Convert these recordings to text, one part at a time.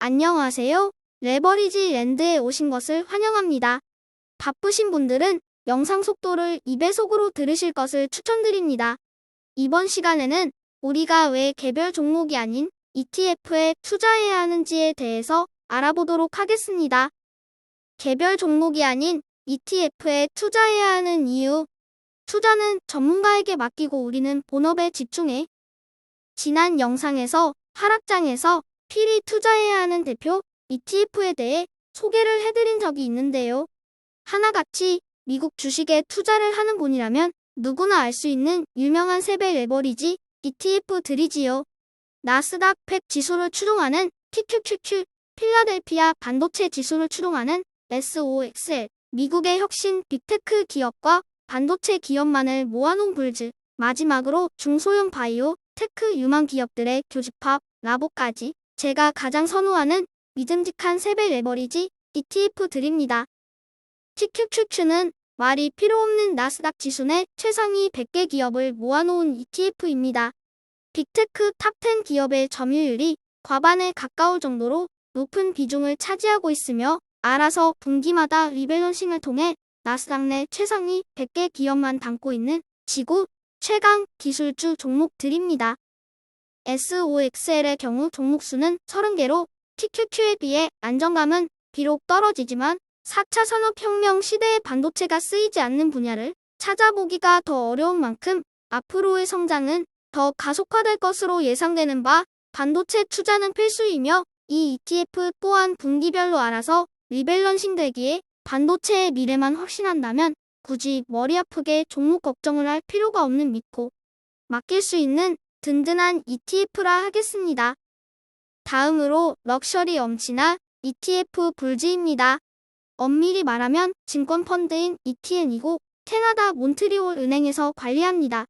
안녕하세요. 레버리지 랜드에 오신 것을 환영합니다. 바쁘신 분들은 영상 속도를 2배속으로 들으실 것을 추천드립니다. 이번 시간에는 우리가 왜 개별 종목이 아닌 ETF에 투자해야 하는지에 대해서 알아보도록 하겠습니다. 개별 종목이 아닌 ETF에 투자해야 하는 이유. 투자는 전문가에게 맡기고 우리는 본업에 집중해. 지난 영상에서 하락장에서 필히 투자해야 하는 대표 ETF에 대해 소개를 해드린 적이 있는데요. 하나같이 미국 주식에 투자를 하는 분이라면 누구나 알 수 있는 유명한 3배 레버리지 ETF들이지요. 나스닥 100 지수를 추종하는 QQQQ, 필라델피아 반도체 지수를 추종하는 SOXL, 미국의 혁신 빅테크 기업과 반도체 기업만을 모아놓은 불즈, 마지막으로 중소형 바이오, 테크 유망 기업들의 교집합, 라보까지 제가 가장 선호하는 믿음직한 3배 레버리지 ETF들입니다. QQQQ는 말이 필요 없는 나스닥 지수 내 최상위 100개 기업을 모아놓은 ETF입니다. 빅테크 탑10 기업의 점유율이 과반에 가까울 정도로 높은 비중을 차지하고 있으며 알아서 분기마다 리밸런싱을 통해 나스닥 내 최상위 100개 기업만 담고 있는 지구 최강 기술주 종목들입니다. SOXL의 경우 종목수는 30개로 QQQ에 비해 안정감은 비록 떨어지지만 4차 산업혁명 시대의 반도체가 쓰이지 않는 분야를 찾아보기가 더 어려운 만큼 앞으로의 성장은 더 가속화될 것으로 예상되는 바 반도체 투자는 필수이며 이 ETF 또한 분기별로 알아서 리밸런싱 되기에 반도체의 미래만 확신한다면 굳이 머리 아프게 종목 걱정을 할 필요가 없는 믿고 맡길 수 있는 든든한 ETF라 하겠습니다. 다음으로 럭셔리 엄치나 ETF 불즈입니다. 엄밀히 말하면 증권펀드인 ETN이고 캐나다 몬트리올 은행에서 관리합니다.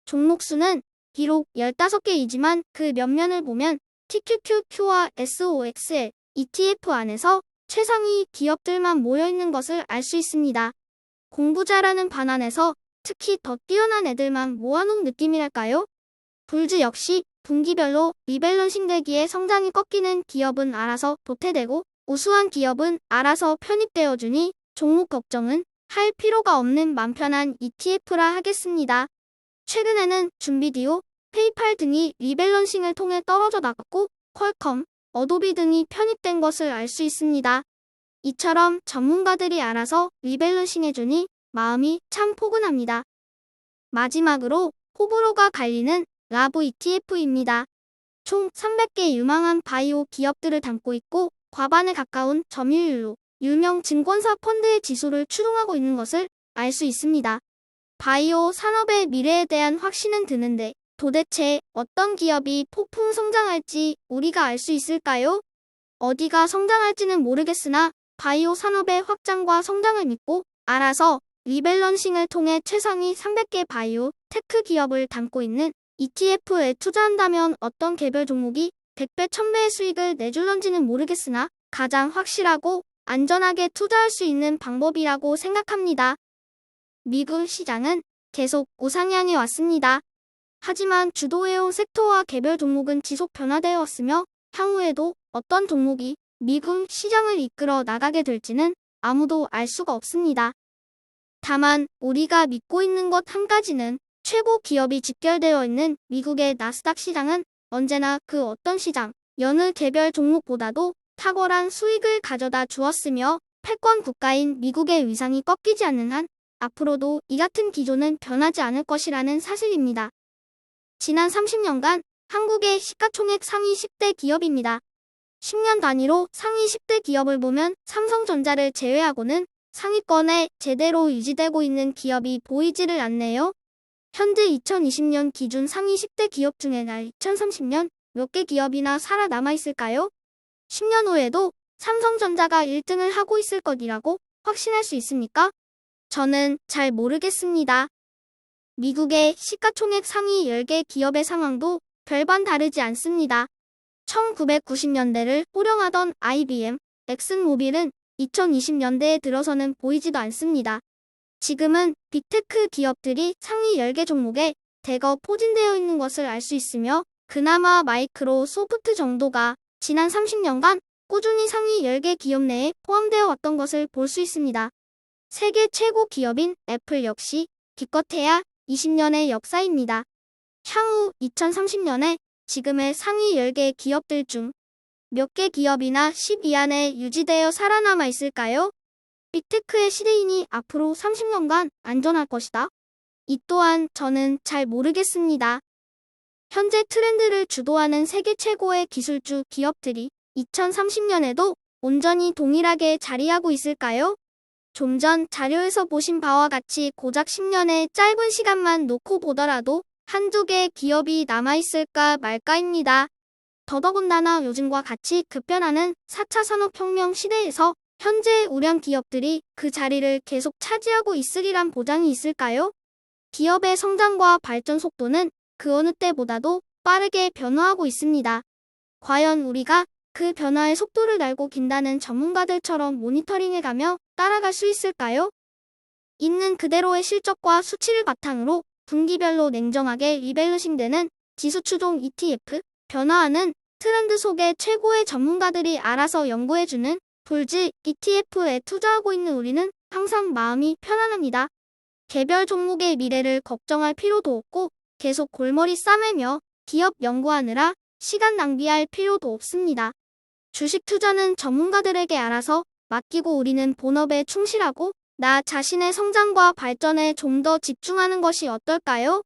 종목수는 비록 15개이지만 그 면면을 보면 QQQQ와 SOXL, ETF 안에서 최상위 기업들만 모여있는 것을 알 수 있습니다. 공부 잘하는 반안에서 특히 더 뛰어난 애들만 모아놓은 느낌이랄까요? 불즈 역시 분기별로 리밸런싱 되기에 성장이 꺾이는 기업은 알아서 도태되고 우수한 기업은 알아서 편입되어 주니 종목 걱정은 할 필요가 없는 맘 편한 ETF라 하겠습니다. 최근에는 준비디오, 페이팔 등이 리밸런싱을 통해 떨어져 나갔고 퀄컴, 어도비 등이 편입된 것을 알 수 있습니다. 이처럼 전문가들이 알아서 리밸런싱 해주니 마음이 참 포근합니다. 마지막으로 호불호가 갈리는 라보 ETF입니다. 총 300개 유망한 바이오 기업들을 담고 있고 과반에 가까운 점유율로 유명 증권사 펀드의 지수를 추종하고 있는 것을 알 수 있습니다. 바이오 산업의 미래에 대한 확신은 드는데 도대체 어떤 기업이 폭풍 성장할지 우리가 알 수 있을까요? 어디가 성장할지는 모르겠으나 바이오 산업의 확장과 성장을 믿고 알아서 리밸런싱을 통해 최상위 300개 바이오 테크 기업을 담고 있는 ETF에 투자한다면 어떤 개별 종목이 100배, 1000배의 수익을 내줄런지는 모르겠으나 가장 확실하고 안전하게 투자할 수 있는 방법이라고 생각합니다. 미국 시장은 계속 우상향해 왔습니다. 하지만 주도해온 섹터와 개별 종목은 지속 변화되어 왔으며 향후에도 어떤 종목이 미국 시장을 이끌어 나가게 될지는 아무도 알 수가 없습니다. 다만 우리가 믿고 있는 것 한 가지는 최고 기업이 집결되어 있는 미국의 나스닥 시장은 언제나 그 어떤 시장, 여느 개별 종목보다도 탁월한 수익을 가져다 주었으며 패권 국가인 미국의 위상이 꺾이지 않는 한 앞으로도 이 같은 기조는 변하지 않을 것이라는 사실입니다. 지난 30년간 한국의 시가총액 상위 10대 기업입니다. 10년 단위로 상위 10대 기업을 보면 삼성전자를 제외하고는 상위권에 제대로 유지되고 있는 기업이 보이지를 않네요. 현재 2020년 기준 상위 10대 기업 중에 날 2030년 몇 개 기업이나 살아남아 있을까요? 10년 후에도 삼성전자가 1등을 하고 있을 것이라고 확신할 수 있습니까? 저는 잘 모르겠습니다. 미국의 시가총액 상위 10개 기업의 상황도 별반 다르지 않습니다. 1990년대를 호령하던 IBM, 엑슨모빌은 2020년대에 들어서는 보이지도 않습니다. 지금은 빅테크 기업들이 상위 10개 종목에 대거 포진되어 있는 것을 알 수 있으며 그나마 마이크로소프트 정도가 지난 30년간 꾸준히 상위 10개 기업 내에 포함되어 왔던 것을 볼 수 있습니다. 세계 최고 기업인 애플 역시 기껏해야 20년의 역사입니다. 향후 2030년에 지금의 상위 10개 기업들 중 몇 개 기업이나 10위 안에 유지되어 살아남아 있을까요? 빅테크의 시대이니 앞으로 30년간 안전할 것이다. 이 또한 저는 잘 모르겠습니다. 현재 트렌드를 주도하는 세계 최고의 기술주 기업들이 2030년에도 온전히 동일하게 자리하고 있을까요? 좀 전 자료에서 보신 바와 같이 고작 10년의 짧은 시간만 놓고 보더라도 한두 개 기업이 남아있을까 말까입니다. 더더군다나 요즘과 같이 급변하는 4차 산업혁명 시대에서 현재 우량 기업들이 그 자리를 계속 차지하고 있으리란 보장이 있을까요? 기업의 성장과 발전 속도는 그 어느 때보다도 빠르게 변화하고 있습니다. 과연 우리가 그 변화의 속도를 알고 긴다는 전문가들처럼 모니터링해가며 따라갈 수 있을까요? 있는 그대로의 실적과 수치를 바탕으로 분기별로 냉정하게 리밸런싱되는 지수추종 ETF, 변화하는 트렌드 속에 최고의 전문가들이 알아서 연구해주는 불지 ETF에 투자하고 있는 우리는 항상 마음이 편안합니다. 개별 종목의 미래를 걱정할 필요도 없고 계속 골머리 싸매며 기업 연구하느라 시간 낭비할 필요도 없습니다. 주식 투자는 전문가들에게 알아서 맡기고 우리는 본업에 충실하고 나 자신의 성장과 발전에 좀 더 집중하는 것이 어떨까요?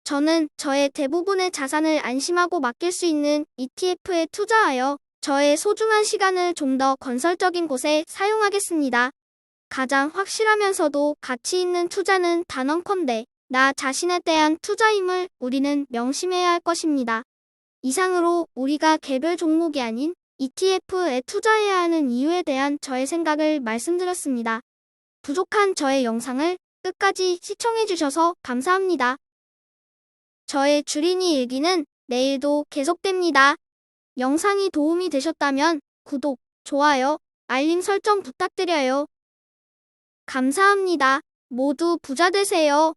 저는 저의 대부분의 자산을 안심하고 맡길 수 있는 ETF에 투자하여 저의 소중한 시간을 좀 더 건설적인 곳에 사용하겠습니다. 가장 확실하면서도 가치 있는 투자는 단언컨대 나 자신에 대한 투자임을 우리는 명심해야 할 것입니다. 이상으로 우리가 개별 종목이 아닌 ETF에 투자해야 하는 이유에 대한 저의 생각을 말씀드렸습니다. 부족한 저의 영상을 끝까지 시청해주셔서 감사합니다. 저의 주린이 일기는 내일도 계속됩니다. 영상이 도움이 되셨다면 구독, 좋아요, 알림 설정 부탁드려요. 감사합니다. 모두 부자 되세요.